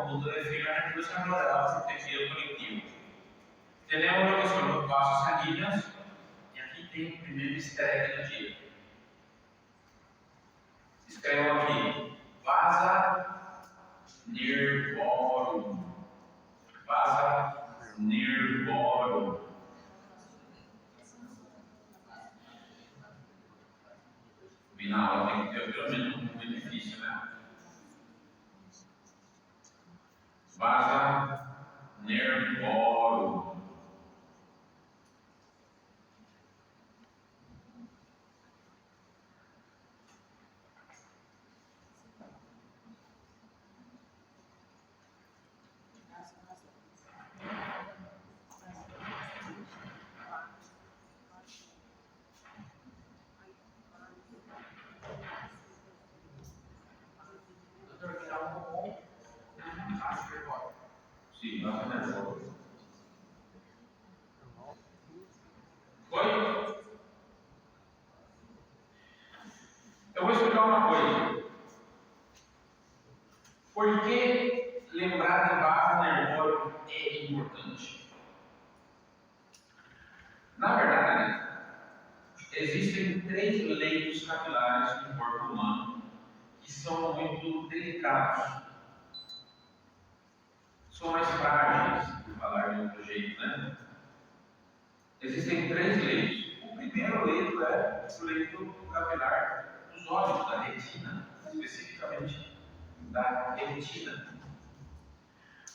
punto de fibra nerviosa rodeados por tejido conectivo. Tenemos lo que son los vasos sanguíneos y aquí tem o primeiro easter egg do dia. Escrevam aqui, vasa nervorum. Vasa nervorum. Vi na aula tem que ter pelo menos um benefício, né? Vasa nervorum. Sim, vasa nervorum. Oi? Eu vou explicar uma coisa. Por que lembrar de vasa nervorum é importante? Na verdade, existem 3 leitos capilares no corpo humano que são muito delicados. São mais frágeis, por falar de outro jeito, né? Existem 3 leitos. O primeiro leito é o leito capilar dos olhos, da retina, especificamente da retina.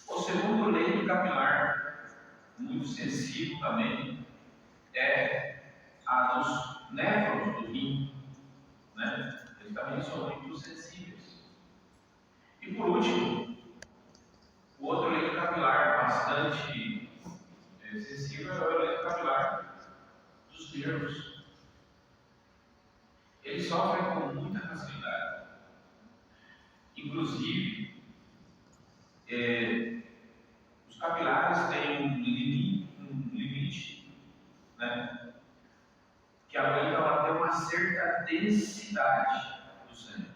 O segundo leito capilar, muito sensível também, é a dos néfrons do rim, né? Eles também são muito sensíveis. E por último, o outro leito capilar bastante sensível é o leito capilar dos nervos. Eles sofrem com muita facilidade. Inclusive, os capilares têm um limite, né, que aguentam até uma certa densidade do sangue.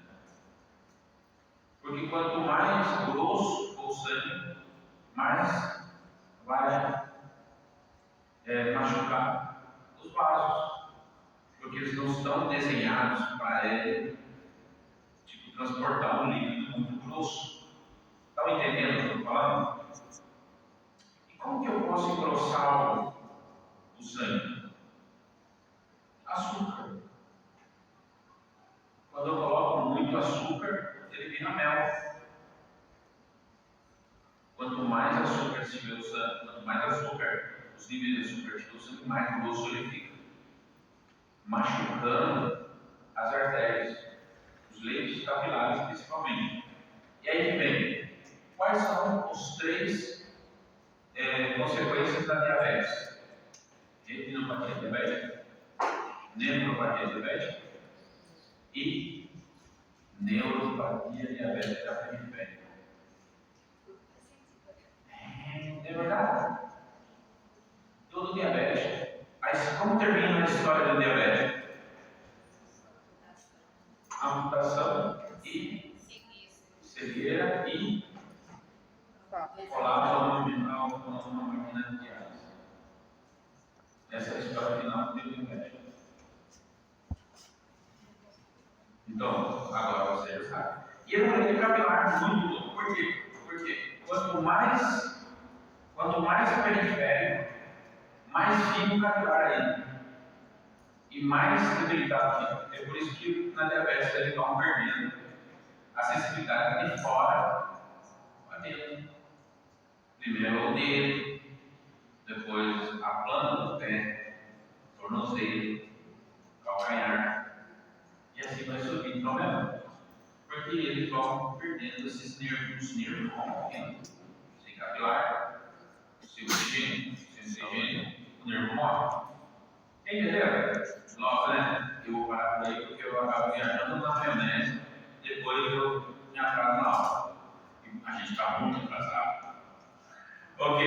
Porque quanto mais grosso for o sangue, mais vai machucar os vasos. Porque eles não estão desenhados para tipo, transportar um líquido muito grosso. Estão entendendo o que eu estou falando? E como que eu posso engrossar o sangue? Açúcar. Quando eu coloco muito açúcar, ele vira mel. Quanto mais açúcar estiver o sangue, quanto mais açúcar, os níveis de açúcar estiver o sangue, mais grosso ele fica, machucando as artérias, os leitos capilares principalmente. E aí que vem, quais são os 3 consequências da diabetes? Retinopatia diabética, nefropatia diabética e neuropatia diabética periférica. É verdade. Todo diabético. Mas como termina a história do diabético? Amputação e cegueira e colapso abdominal com uma máquina de diálise. Essa é a história final do diabético. Então, agora você já sabe. E é um leito capilar muito louco. Por quê? Porque quanto mais periférico, mais fino o capilar ainda. E mais debilitado fica. É por isso que na diabetes eles vão perdendo a sensibilidade de fora para dentro. Primeiro o dedo, depois a planta do pé, tornozelo, calcanhar. E assim vai subindo, tá vendo? Porque eles vão perdendo os nervos vão morrendo. Sem capilar, sem oxigênio, o nervo morre. Entendeu? Nossa, né? Eu vou parar por aí porque eu acabo viajando na maionese, depois eu me atraso na aula. A gente está muito atrasado. Ok.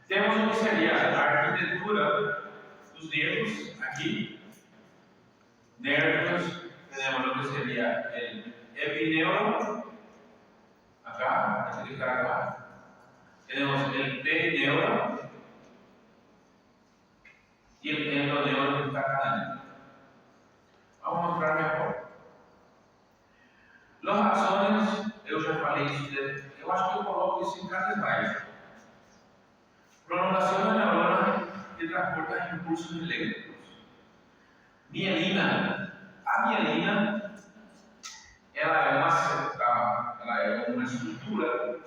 Temos o que seria a arquitetura dos nervos aqui. Nervos, temos o que seria o epineuron, H, aquele cara lá. Ele teve neuro e ele tem o neuro que está caindo. Vamos mostrar minha foto. Las razones, eu já falei isso, eu acho que eu coloco isso em cada slide. Prolongação da neurona que transporta impulsos elétricos. Mielina. A mielina, ela é uma estrutura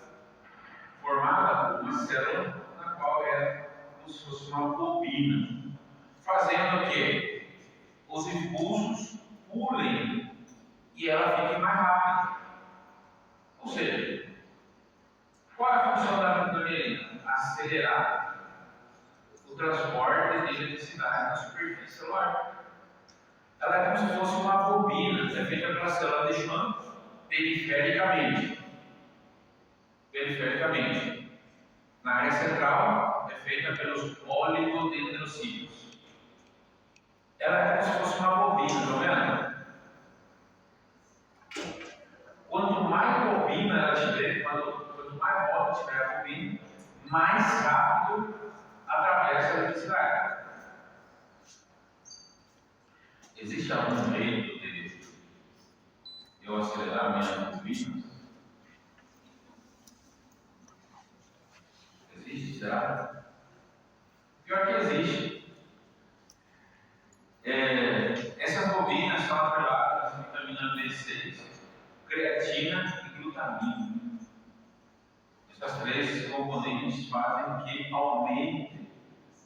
formada por uma célula na qual é como se fosse uma bobina, fazendo o quê? Os impulsos pulem e ela fique mais rápida. Ou seja, qual é a função da mielina? Acelerar o transporte de eletricidade na superfície celular. Ela é como se fosse uma bobina, é feita pela célula de Schwann perifericamente. Na área central é feita pelos oligodendrocítios. Ela é como se fosse uma bobina, está vendo? Quanto mais bobina ela tiver, quanto mais volta tiver a bobina, mais rápido atravessa a eletricidade. Existe algum jeito de eu acelerar a minha bobina? Existe, será? Pior que existe. Essas bobinas são atreladas à vitamina B6, creatina e glutamina. Essas três componentes fazem que aumente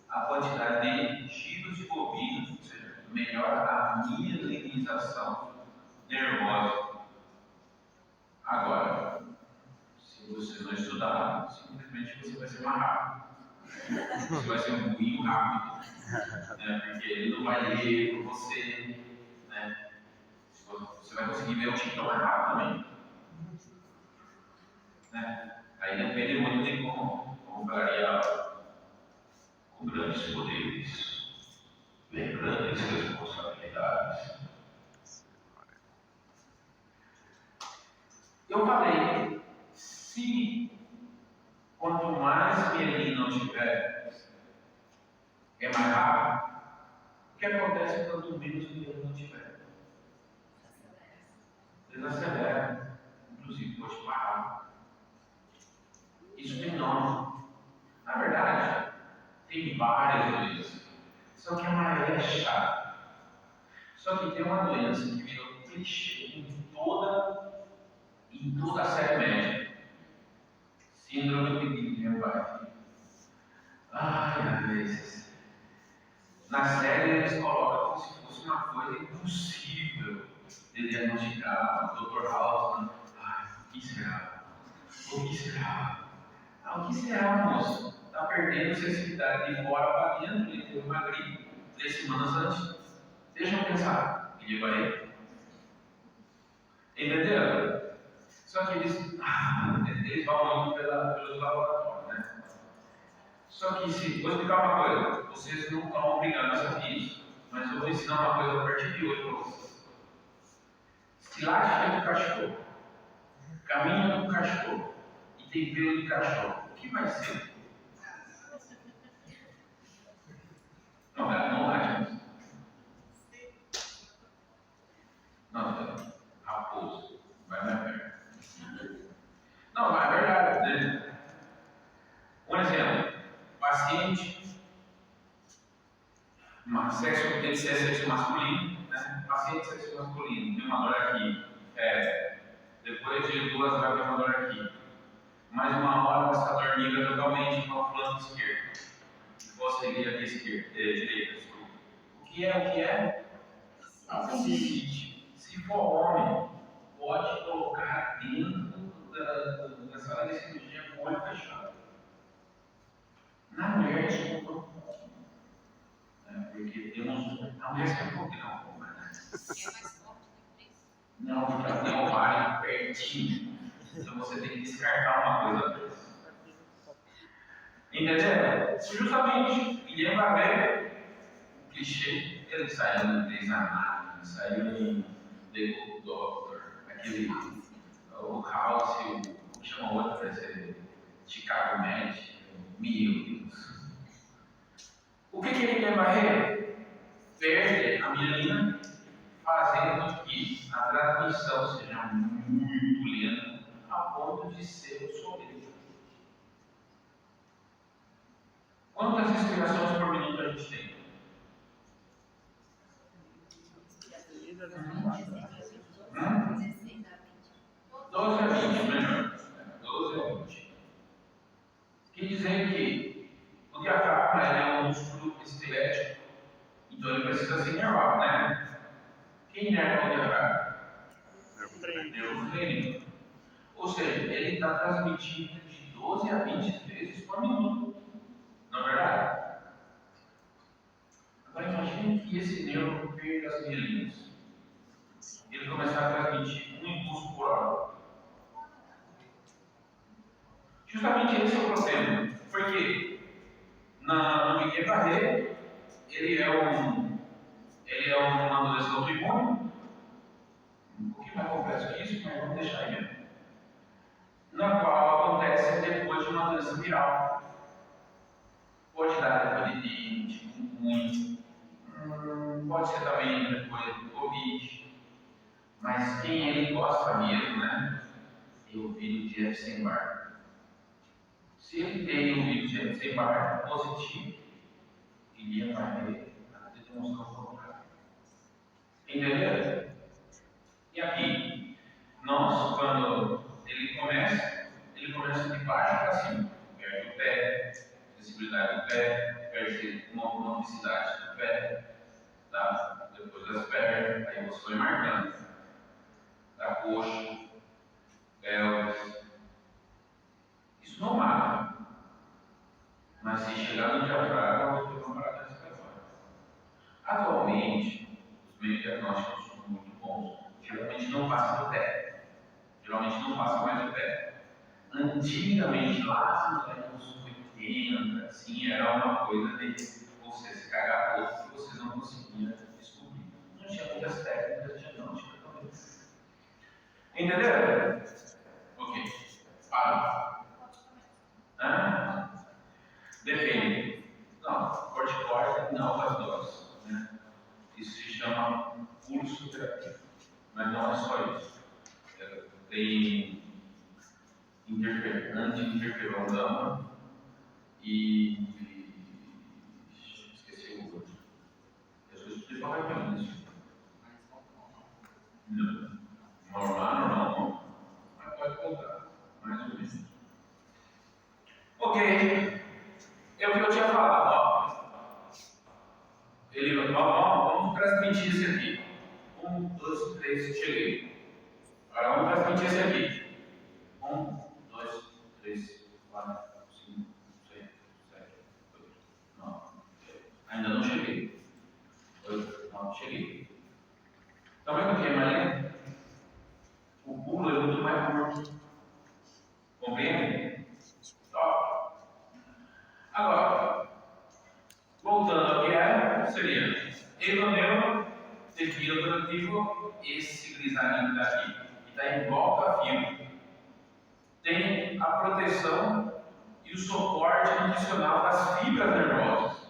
a quantidade de giros de bobina, ou seja, melhora a mielinização nervosa. Agora, se você não estudar, simplesmente você vai ser mais rápido. Você vai ser um burrinho rápido, né? Porque ele não vai ler por você, né? Você vai conseguir ver o TikTok mais rápido também, né? Aí depende muito de como falaria, com grandes poderes, vem grandes responsabilidades. Eu falei, se quanto mais mielina não tiver, é mais rápido. O que acontece quanto menos mielina não tiver? Desacelera, inclusive pode parar. Isso tem nome. Na verdade, tem várias doenças. Só que a maioria é chata. Só que tem uma doença que virou clichê em toda a série médica. Síndrome de Guillain-Barré. Na série eles colocam como se fosse uma coisa impossível de diagnosticar. O Dr. House, o que será? O que será? O que será, moço? Está perdendo sensibilidade de fora para dentro, ele teve uma gripe 3 semanas antes. Deixa eu pensar. Guillain-Barré. Entenderam? Só que eles vão muito pelos laboratórios, né? Só que, vou explicar uma coisa, vocês não estão obrigados a saber isso, mas eu vou ensinar uma coisa a partir de hoje para vocês. Se late feito cachorro, caminha com cachorro e tem pelo de cachorro, o que vai ser? Não late. Não, raposo, vai mais perto. Não, mas é verdade, né? Um exemplo, paciente, tem que ser sexo masculino, né? Paciente sexo masculino, tem uma dor aqui, depois de 2 vai ter uma dor aqui. Mais uma hora essa dor migra totalmente para o flanco esquerdo. Você iria aqui direita, desculpa. O que é? Apendicite. Se for homem, pode colocar dentro da sala de cirurgia com o olho fechado. Na mulher, desculpa. Porque temos. A mulher se é um pouquinho, não. É mais forte que isso? Não, porque ela tem o ovário pertinho. Então você tem que descartar uma coisa dessa. Entendeu? Se justamente Guillain-Barré, o clichê, ele saiu no Grey's Anatomy, saiu em The Good Doctor, aquele, o House, o que Chicago Med, meu Deus. O que ele quer varrer? Perde a minha linha, fazendo que a transmissão seja muito lenta, a ponto de ser obsoleta. Quantas inspirações por minuto a gente tem? 12 a 20, melhor. 12 a 20. Quer dizer que o diafragma é um músculo esquelético, então ele precisa ser inervado, né? Quem inerva o diafragma? Nervo crânio. Ou seja, ele está transmitindo de 12 a 20 vezes por minuto. Não é verdade? Agora imagine que esse nervo perca as mielinhas. Ele começar a transmitir um impulso por hora. Justamente esse é o problema. Porque no Miguel Barreto, ele é uma doença autoimune, um pouquinho mais complexo que isso, mas vamos deixar aí mesmo. Na qual acontece depois de uma doença viral. Pode dar hepatite, chikungunya, pode ser também depois do Covid. Mas quem ele gosta mesmo, né? É o vírus de Epstein-Barr. Se ele tem o vírus de Epstein-Barr positivo, ele vai ter a demonstração contrária. Entenderam? E aqui, nós, quando ele começa de baixo para cima. Perde o pé, sensibilidade do pé, perde motricidade do pé, tá? Depois das pernas, aí você vai marcando. Da coxa, pelvis. Isso não mata. Mas se chegar no diafragma, você tem uma parada respiratória. Atualmente, os meios diagnósticos são muito bons. Geralmente não passa do pé. Geralmente não passa mais do pé. Antigamente, lá nos anos 80, assim, era uma coisa de você se cagar todo que você não conseguia descobrir. Não tinha muitas técnicas diagnósticas também. Entenderam? Ok. Para. Depende. Não, corticoide em altas doses. Né? Isso se chama curso terapêutico. Mas não é só isso. Tem anti-interferon gama e. Esqueci o outro. Eu só explico rapidinho isso. Não. Normal. Mas pode voltar. Mais ou menos. Ok. É o que eu tinha falado, ó. Vamos transmitir esse aqui. 1, 2, 3, cheguei. Agora vamos transmitir esse aqui. 1, 2, 3, 4, 5, 6, 7, 8, 9, 10. Ainda não cheguei. 8, 9, cheguei. Tá vendo o que é mais lento? O pulo é muito mais curto. Compreende? Top. Agora, voltando ao que era, seria evangelho, tequila produtivo, esse grisalhinho daqui, que está em volta a fio. Tem a proteção e o suporte nutricional das fibras nervosas.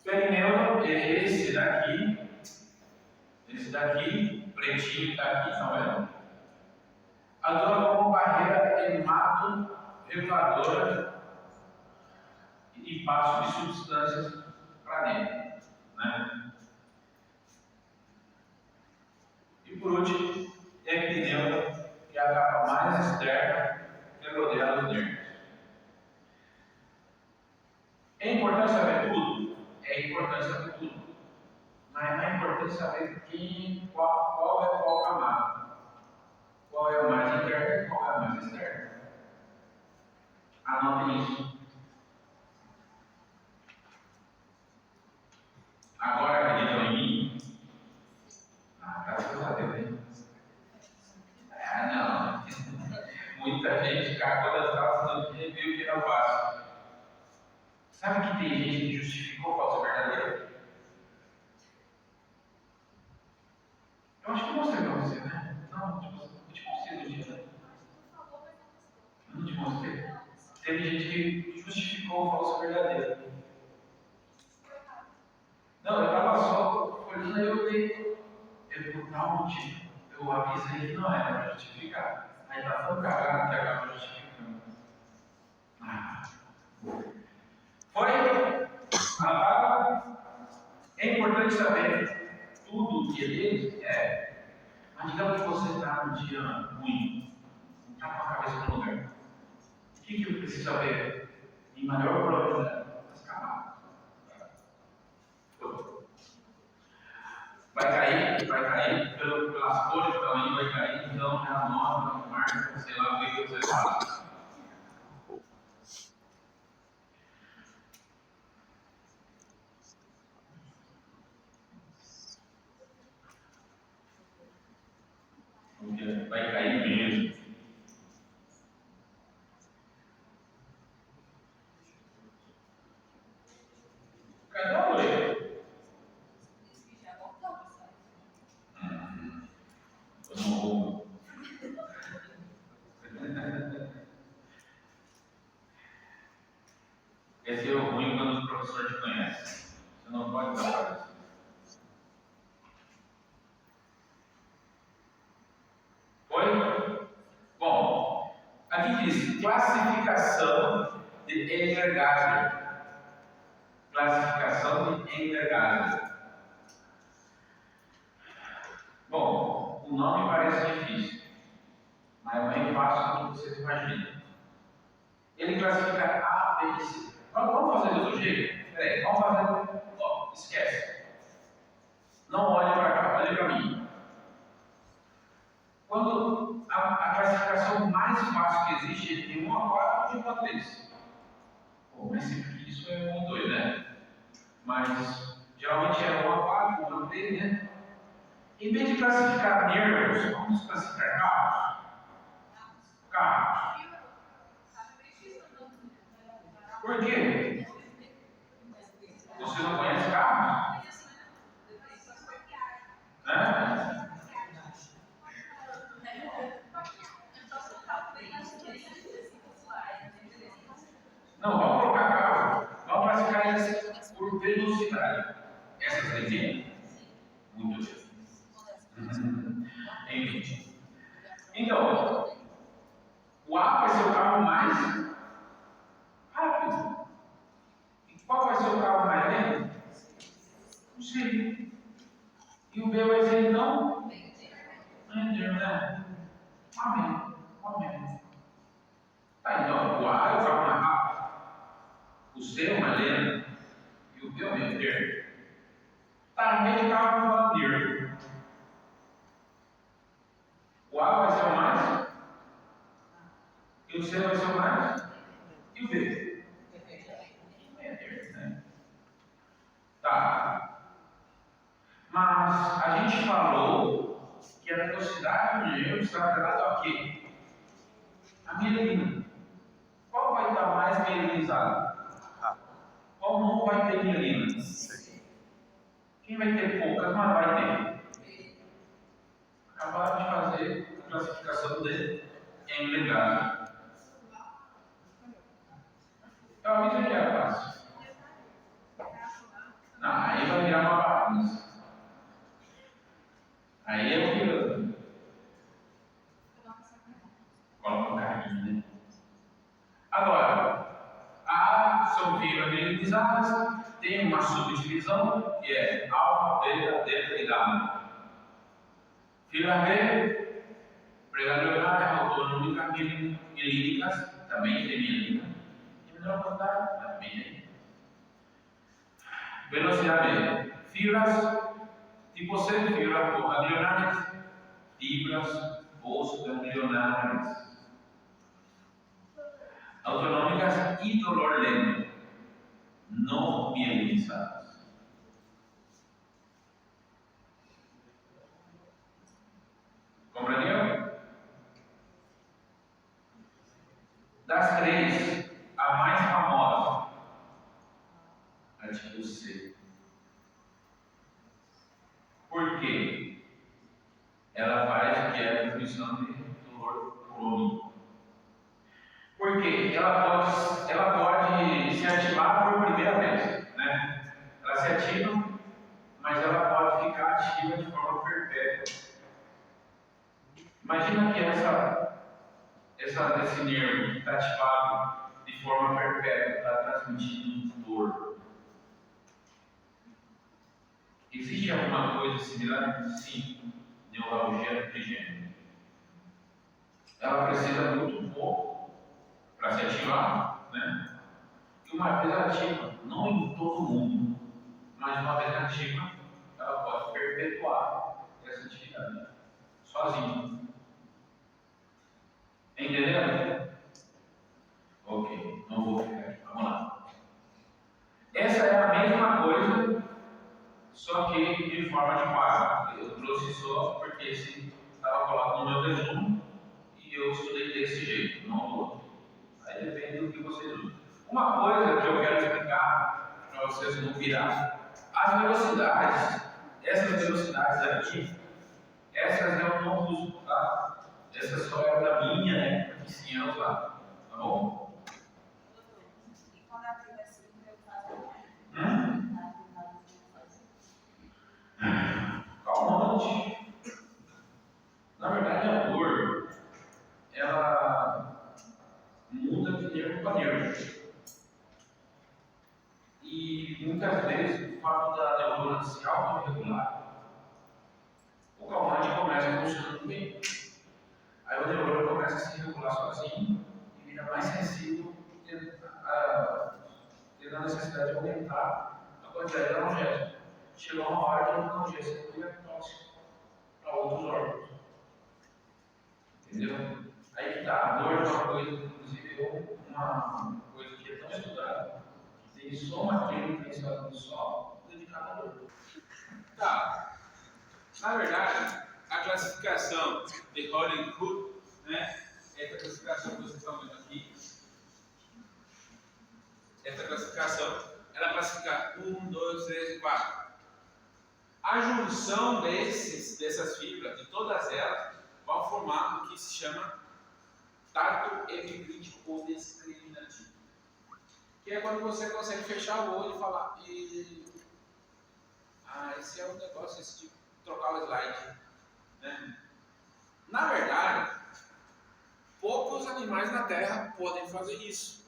Perineu é esse daqui, pretinho que está aqui, tá vendo? Atua como barreira hemato-reguladora e passo de substâncias para dentro. Né? E por último, epineuta, que é a capa mais externa que rodeia os nervos. É importante saber tudo? É importante saber tudo. Mas não é importante saber qual é qual camada. Qual é a mais interna e qual é a mais externa. Anotem isso. Agora acreditam em mim? Graças a Deus, hein? Não. Muita gente cagou das calças no dia e viu que era fácil. Sabe que tem gente que justificou falsa verdadeira? Eu acho que eu mostrei pra você, né? Não, tipo, eu te consigo um dia, né? fonte, eu avisei que não era para justificar. Aí está tão cagado que acaba justificando. Foi? É importante saber tudo que ele é. Mas digamos que você está num dia ruim, não está com a cabeça no lugar. O que eu preciso saber? Em maior probabilidade, escapar. Vai cair pelas cores que estão aí, vai cair, então já anota, marca, sei lá o que você faz. Vai cair mesmo. Cadê o leite? Eu não vou. Esse é o ruim quando o professor te conhece. Você não pode dar para isso. Foi? Bom, aqui diz classificação de Engler-Gazler. Classificação de Engler-Gazler. Bom, o nome parece difícil, mas é bem fácil do que vocês imaginam. Ele classifica A, B e C. Vamos fazer do outro jeito? Peraí, vamos fazer. Ó, esquece. Não olhe para cá, olhe para mim. Quando a classificação mais fácil que existe é de 1 a 4 ou de 1 a 3. Pô, mas isso é 1 a 2, né? Mas geralmente é 1 a 4, 1 a 3, né? Em vez de classificar nervos, vamos classificar carros. Carros. Por quê? Você não conhece carros? Né? Não, vamos colocar carro. Vamos classificar eles por velocidade. Essas desenhas? Muito bem. Enfim. Então, o A vai ser o carro mais rápido. E qual vai ser o carro mais lento? Não sei. E o B vai ser então? Médio, né? Amém. Amém. Tá, então, o A é o carro mais rápido. O C é o mais lento. E o B é o meio termo. Tá, em vez de carro, vamos falar nervo. O A vai ser o mais? E o C vai ser o mais? E o B? Né? Tá. Mas a gente falou que a velocidade do nervo está atrelada ao quê? A mielina. Qual vai estar mais mielinizado? Qual não vai ter mielina? Quem vai ter poucas, mas vai ter? Acabaram de fazer a classificação de Engler-Gazler. Talvez isso aqui é fácil. Não, aí vai virar uma bagunça. Aí é o que coloca um carinho, né? Agora, A são fibras mielinizadas, tem uma subdivisão que é alfa, beta, delta e gama. Fibra B, preganglionária, autonômica, mielínicas, também tem mielina. E menor quantidade, mas também tem. Velocidade B, fibras tipo C, fibras ganglionárias, fibras postganglionárias. Autonômicas e dolor lento, não mielinizadas. Compreendeu? Das três, a mais famosa, a tipo C. Por quê? Ela faz o que é a definição de dolor crônico. Porque ela pode se ativar por primeira vez, né? Ela se ativa, mas ela pode ficar ativa de forma perpétua. Imagina que esse nervo que está ativado de forma perpétua está transmitindo dor. Existe alguma coisa similar? Sim, neuralgia trigêmea. Ela precisa muito pouco para se ativar, né? E uma vez ativa, não em todo mundo, mas uma vez ativa, ela pode perpetuar essa atividade sozinha. Entendeu? Ok, não vou ficar aqui. Vamos lá. Essa é a mesma coisa, só que de forma de quadro. Eu trouxe só porque esse estava colado no meu resumo e eu estudei desse jeito, não do outro. Aí depende do que vocês usam. Uma coisa que eu quero explicar para vocês não virar, as velocidades, essas velocidades aqui, essas eu não uso, tá? Essa só é da minha, né? Que sim eu usar, tá bom? E quando ativa assim, eu faço Calmante. Na verdade, a dor, ela muda de nervo para nervo. E muitas vezes, o fato da neurona se autorregular, o calmante começa funcionando bem. Aí o neurônio começa a se regular sozinho e vira mais sensível, tendo a necessidade de aumentar a quantidade de analgésico. Chegou uma hora que o analgésico é tóxico para outros órgãos. Entendeu? Aí que tá, a dor é uma coisa, inclusive, uma coisa que é tão estudada, que tem só uma clínica em estado só dedicada à dor. Tá. Na verdade, a classificação de Hollywood, né? Essa classificação que vocês estão vendo aqui, essa classificação, ela classifica 1, 2, 3 e 4. A junção dessas fibras, de todas elas, vai formar o que se chama tato epicrítico ou discriminativo. Que é quando você consegue fechar o olho e falar, esse é um negócio, esse tipo, trocar o slide. Né? Na verdade, poucos animais na Terra podem fazer isso.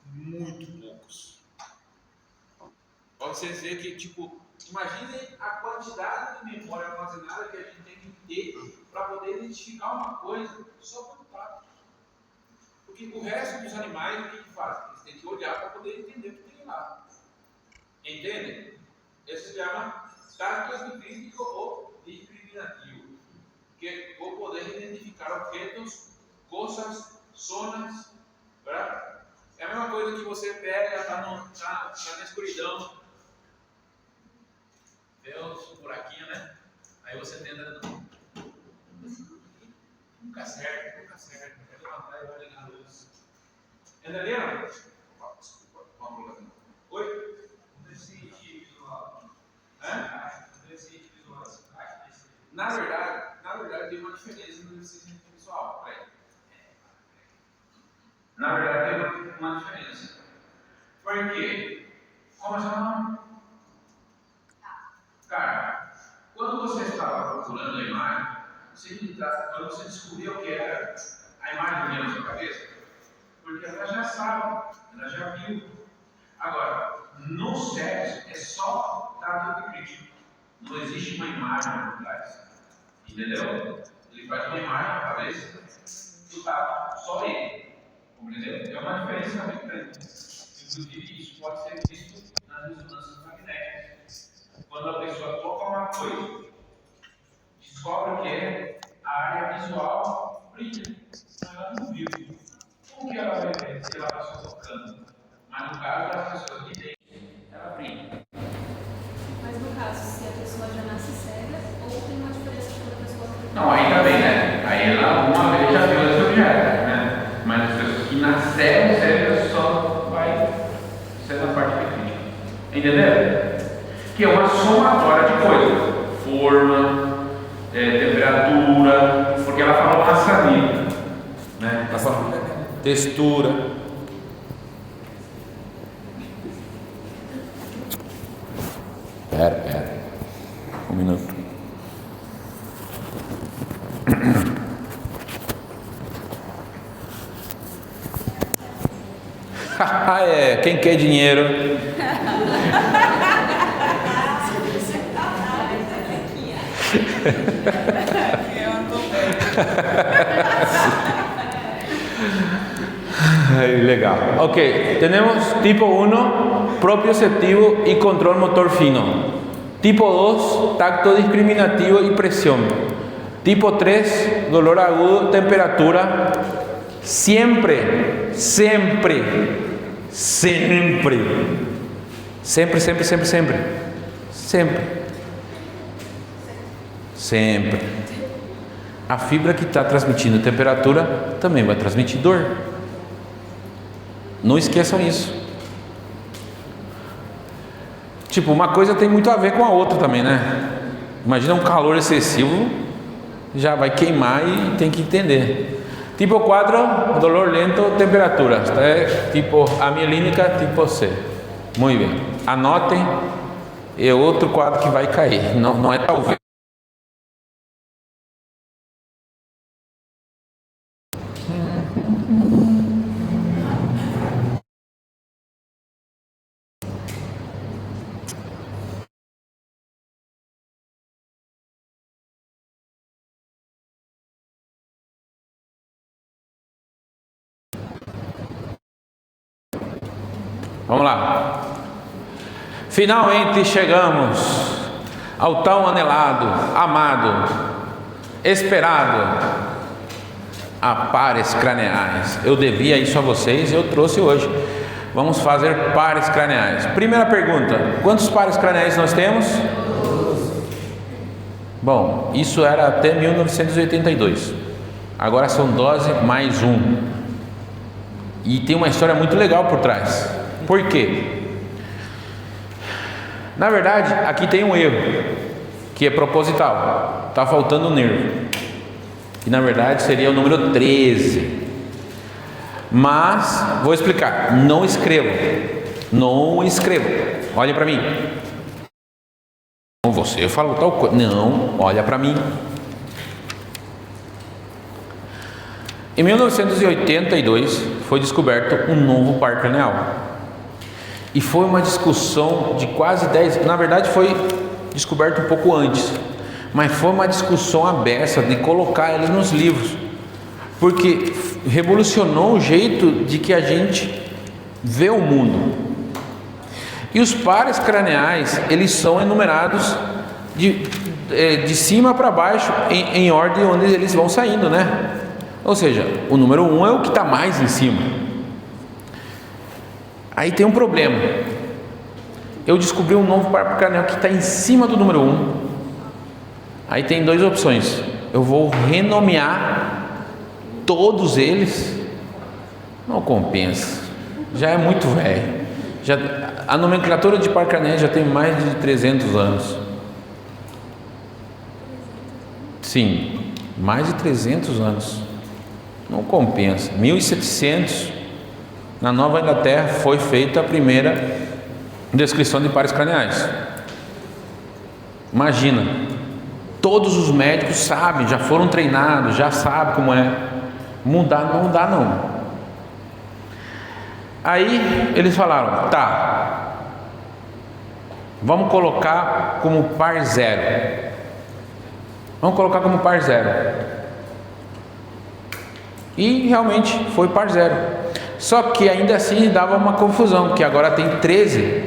Muito poucos. Pode ser dizer que, tipo, imaginem a quantidade de memória armazenada que a gente tem que ter para poder identificar uma coisa só pelo tato. Porque o resto dos animais, o que fazem? Eles têm que olhar para poder entender o que tem lá. Entendem? Isso se chama tato epicrítico ou discriminativo. Que vou poder identificar objetos, coisas, zonas. Verdade? É a mesma coisa que você pega, está na escuridão, vê os buraquinhos, né? Aí você tenta. Nunca acerta. Quer levantar e vai ligar a luz. Entenderam? Desculpa, vamos colocar. Oi? Deficiente visual. Deficiente visual. Na verdade, tem uma diferença no deficiente visual. Na verdade, tem uma diferença. Por quê? Como é seu nome? Cara, quando você estava procurando a imagem, quando você descobriu o que era a imagem vinha na sua cabeça, porque ela já sabe, ela já viu. Agora, no sexo é só tato epicrítico. Não existe uma imagem por trás. Entendeu? Ele faz uma imagem na cabeça do tato, só ele. Compreendeu? É uma diferença muito grande. Inclusive, isso pode ser visto nas ressonâncias magnéticas. Quando a pessoa toca uma coisa, descobre que é a área visual brilha. Ela não viu. Como que ela vai ver se ela passou tocando? Mas no caso das pessoas que têm, ela brilha. Mas no caso, se a pessoa já nasce cega, ou tem uma diferença quando a pessoa... Não, aí também, né? Aí ela uma vez já viu esse objeto, né? Mas as pessoas que nasceram cegas só vai ser na parte crítica. Entendeu? Que é uma somatória de coisas. Forma, temperatura, porque ela falou maçanita, né? Ela falou textura. Pera. Um minuto. Quem quer dinheiro? Legal. Ok, tenemos tipo 1, propioceptivo y control motor fino. Tipo 2, tacto discriminativo y presión. Tipo 3, dolor agudo, temperatura. Siempre. A fibra que está transmitindo temperatura também vai transmitir dor. Não esqueçam isso. Tipo, uma coisa tem muito a ver com a outra também, né? Imagina um calor excessivo, já vai queimar e tem que entender. Tipo 4, dolor lento, temperatura. É tipo amielínica, tipo C. Muito bem. Anotem, é outro quadro que vai cair. Não é talvez. Vamos lá. Finalmente chegamos ao tão anelado, amado, esperado, a pares craneais. Eu devia isso a vocês e eu trouxe hoje. Vamos fazer pares craneais. Primeira pergunta: quantos pares craneais nós temos? Bom, isso era até 1982. Agora são 12 mais 1. E tem uma história muito legal por trás. Por quê? Na verdade, aqui tem um erro, que é proposital. Está faltando um nervo. E na verdade seria o número 13. Mas, vou explicar. Não escrevo. Olha para mim. Você falou tal coisa. Não, olha para mim. Em 1982 foi descoberto um novo par craneal. E foi uma discussão de quase 10, na verdade foi descoberto um pouco antes, mas foi uma discussão aberta de colocar ele nos livros, porque revolucionou o jeito de que a gente vê o mundo. E os pares craneais, eles são enumerados de cima para baixo, em ordem onde eles vão saindo, né? Ou seja, o número 1 é o que está mais em cima. Aí tem um problema. Eu descobri um novo par craneal que está em cima do número 1. Aí tem duas opções. Eu vou renomear todos eles. Não compensa. Já é muito velho. A nomenclatura de par craneal já tem mais de 300 anos. Sim, mais de 300 anos. Não compensa. 1700, na Nova Inglaterra, foi feita a primeira descrição de pares craneais. Imagina, todos os médicos sabem, já foram treinados, já sabem como é. Mudar não dá não. Aí eles falaram, tá, vamos colocar como par 0. Vamos colocar como par 0. E realmente foi par 0. Só que ainda assim dava uma confusão, que agora tem 13,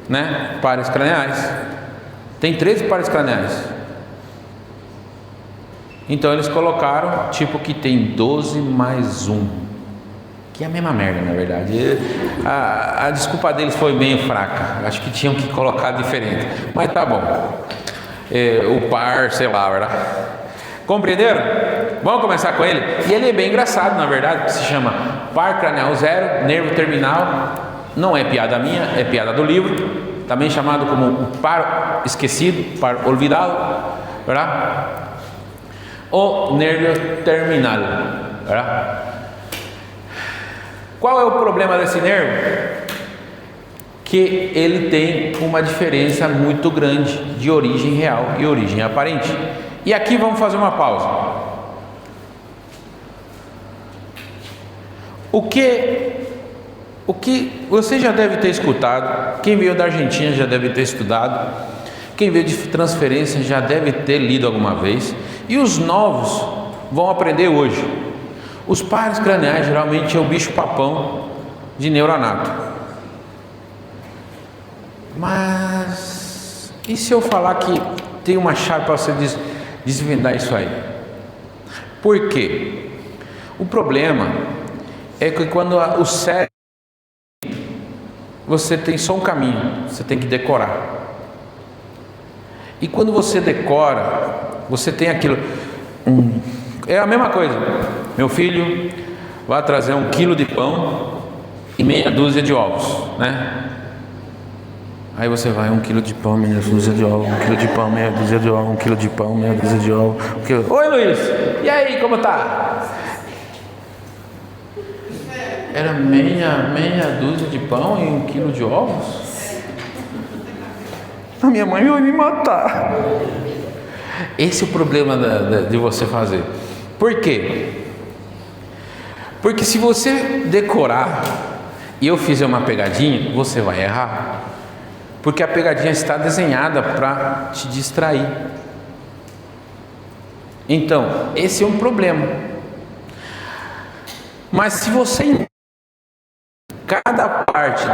né, pares craneais. Tem 13 pares craneais. Então eles colocaram tipo que tem 12 mais 1, que é a mesma merda, na verdade. A desculpa deles foi bem fraca. Acho que tinham que colocar diferente, mas tá bom. O par, sei lá, verdade? Compreenderam? Vamos começar com ele? E ele é bem engraçado, na verdade, que se chama par craneal 0, nervo terminal. Não é piada minha, é piada do livro. Também chamado como o par esquecido, par olvidado, verdade? O nervo terminal, verdade? Qual é o problema desse nervo? Que ele tem uma diferença muito grande de origem real e origem aparente. E aqui vamos fazer uma pausa. O que O que você já deve ter escutado, quem veio da Argentina já deve ter estudado, quem veio de transferência já deve ter lido alguma vez, e os novos vão aprender hoje. Os pares craniais geralmente é o bicho-papão de neuronato. Mas e se eu falar que tem uma chave para você desvendar isso aí? Por quê? O problema é que quando o cérebro, você tem só um caminho, você tem que decorar. E quando você decora, você tem aquilo. É a mesma coisa. Meu filho vai trazer 1 quilo de pão e meia dúzia de ovos, né? Aí você vai, 1 quilo de pão, meia dúzia de ovos, 1 quilo de pão, meia dúzia de ovos, 1 quilo de pão, meia dúzia de ovos. Oi, Luiz! E aí, como tá? Era meia dúzia de pão e 1 quilo de ovos? A minha mãe vai me matar. Esse é o problema de você fazer. Por quê? Porque se você decorar e eu fizer uma pegadinha, você vai errar. Porque a pegadinha está desenhada para te distrair. Então, esse é um problema. Mas se você cada parte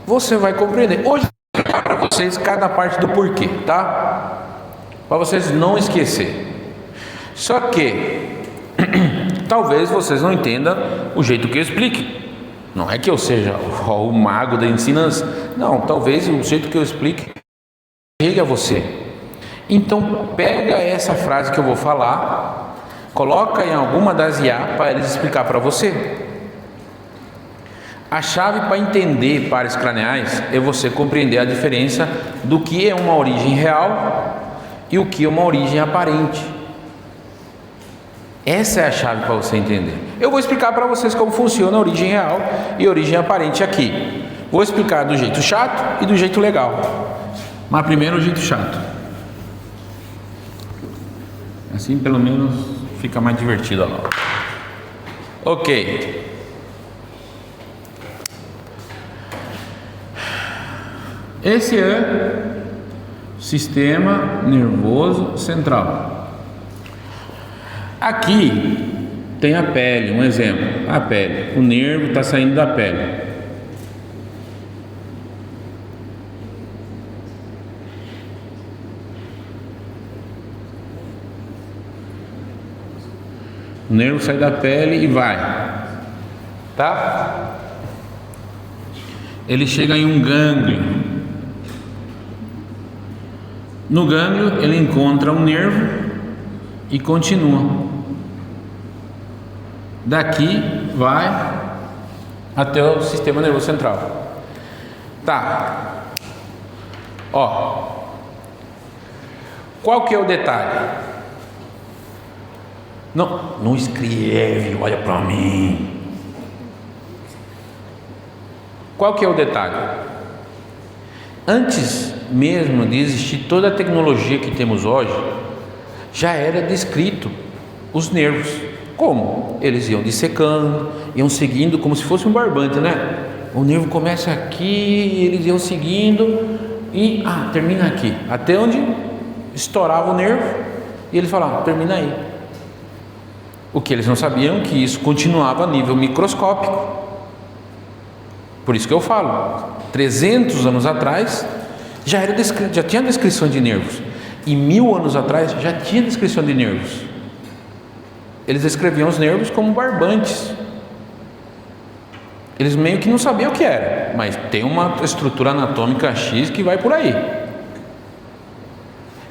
você vai compreender. Hoje eu vou explicar para vocês cada parte do porquê, tá? Para vocês não esquecerem. Só que talvez vocês não entendam o jeito que eu explique. Não é que eu seja o mago da ensinança. Não, talvez o jeito que eu explique chegue a você. Então pega essa frase que eu vou falar, coloca em alguma das IA para eles explicar para você. A chave para entender pares craniais é você compreender a diferença do que é uma origem real e o que é uma origem aparente. Essa é a chave para você entender. Eu vou explicar para vocês como funciona a origem real e a origem aparente aqui. Vou explicar do jeito chato e do jeito legal. Mas primeiro o jeito chato. Assim pelo menos fica mais divertido a aula. Ok. Esse é o sistema nervoso central. Aqui tem a pele, um exemplo. A pele, o nervo está saindo da pele. O nervo sai da pele e vai, tá? Ele chega em um gânglio. No gânglio ele encontra um nervo e continua. Daqui vai até o sistema nervoso central. Tá. Ó. Qual que é o detalhe? Não escreve, olha para mim. Qual que é o detalhe? Antes mesmo de existir toda a tecnologia que temos hoje, já era descrito os nervos. Como? Eles iam dissecando, iam seguindo como se fosse um barbante, né? O nervo começa aqui, eles iam seguindo e termina aqui, até onde estourava o nervo e eles falavam, termina aí. O que eles não sabiam é que isso continuava a nível microscópico. Por isso que eu falo, 300 anos atrás já tinha descrição de nervos, e 1000 anos atrás já tinha descrição de nervos. Eles descreviam os nervos como barbantes. Eles meio que não sabiam o que era, mas tem uma estrutura anatômica X que vai por aí.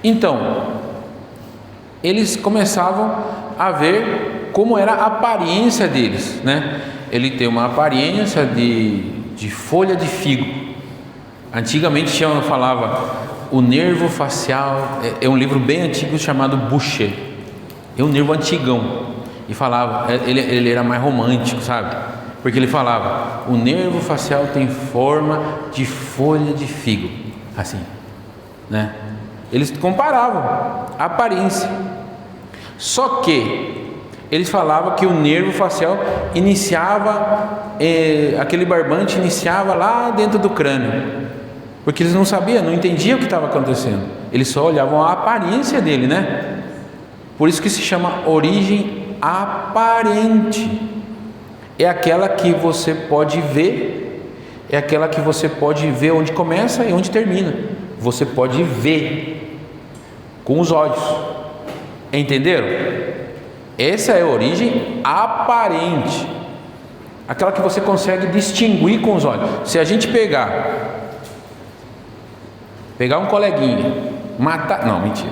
Então, eles começavam a ver como era a aparência deles, né? Ele tem uma aparência de folha de figo. Antigamente falava o nervo facial, é um livro bem antigo chamado Boucher, é um nervo antigão, e falava, ele era mais romântico, sabe? Porque ele falava, o nervo facial tem forma de folha de figo, assim, né? Eles comparavam a aparência. Só que eles falavam que o nervo facial iniciava, aquele barbante iniciava lá dentro do crânio, porque eles não sabiam, não entendiam o que estava acontecendo, eles só olhavam a aparência dele, né? Por isso que se chama origem aparente. É aquela que você pode ver, é aquela que você pode ver onde começa e onde termina. Você pode ver com os olhos. Entenderam? Essa é a origem aparente, aquela que você consegue distinguir com os olhos. Se a gente pegar um coleguinha, matar, não, mentira.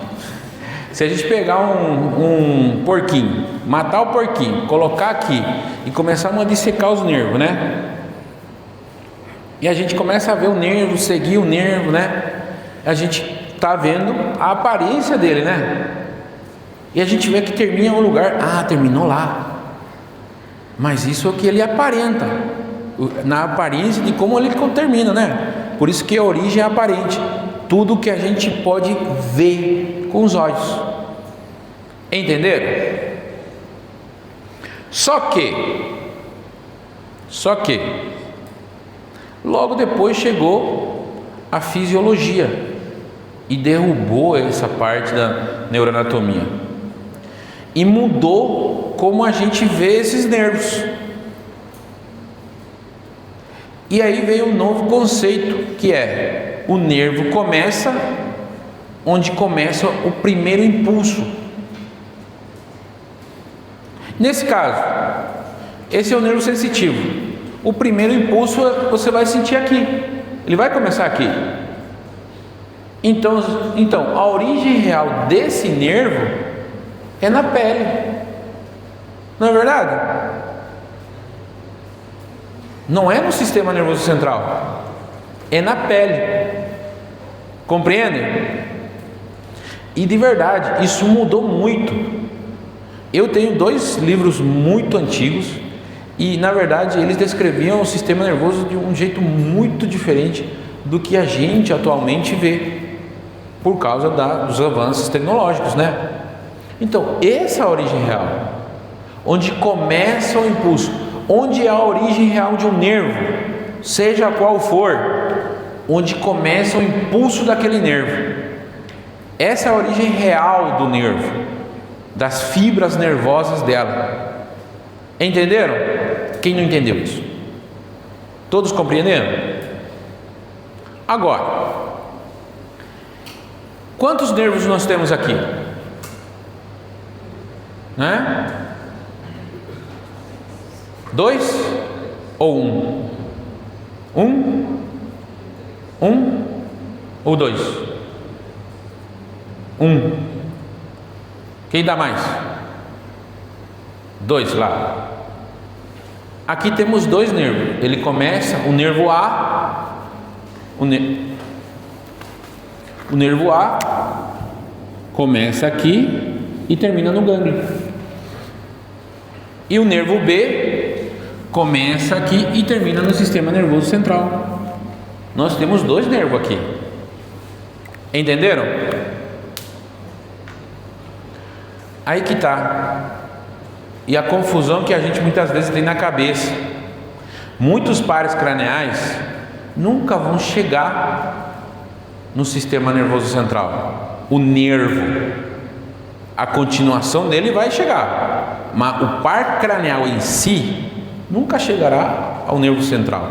Se a gente pegar um porquinho, matar o porquinho, colocar aqui e começar a dissecar os nervos, né? E a gente começa a ver o nervo, seguir o nervo, né? A gente está vendo a aparência dele, né? E a gente vê que termina um lugar, terminou lá. Mas isso é o que ele aparenta, na aparência de como ele termina, né? Por isso que a origem é aparente. Tudo que a gente pode ver com os olhos. Entenderam? Só que logo depois chegou a fisiologia e derrubou essa parte da neuroanatomia e mudou como a gente vê esses nervos. E aí veio um novo conceito, que é: o nervo começa onde começa o primeiro impulso. Nesse caso, esse é o nervo sensitivo. O primeiro impulso você vai sentir aqui, ele vai começar aqui. Então a origem real desse nervo é na pele, não é verdade? Não é no sistema nervoso central, é na pele. Compreendem? E de verdade, isso mudou muito. Eu tenho 2 livros muito antigos e, na verdade, eles descreviam o sistema nervoso de um jeito muito diferente do que a gente atualmente vê, por causa dos avanços tecnológicos, né? Então, essa é a origem real, onde começa o impulso, onde é a origem real de um nervo, seja qual for, onde começa o impulso daquele nervo. Essa é a origem real do nervo, das fibras nervosas dela. Entenderam? Quem não entendeu isso? Todos compreenderam? Agora, quantos nervos nós temos aqui? Né? 2 ou 1? 1 ou 2? 1. Quem dá mais? 2 lá. Aqui temos 2 nervos. Ele começa, o nervo A, o nervo A começa aqui e termina no gânglio. E o nervo B começa aqui e termina no sistema nervoso central. Nós temos 2 nervos aqui. Entenderam? Aí que está. E a confusão que a gente muitas vezes tem na cabeça. Muitos pares craniais nunca vão chegar no sistema nervoso central. O nervo, a continuação dele vai chegar, mas o par cranial em si nunca chegará ao nervo central,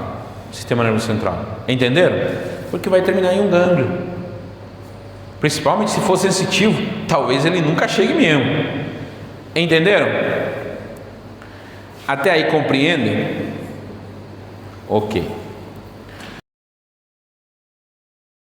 sistema nervoso central. Entenderam? Porque vai terminar em um gânglio. Principalmente se for sensitivo, talvez ele nunca chegue mesmo. Entenderam? Até aí compreendem? Ok.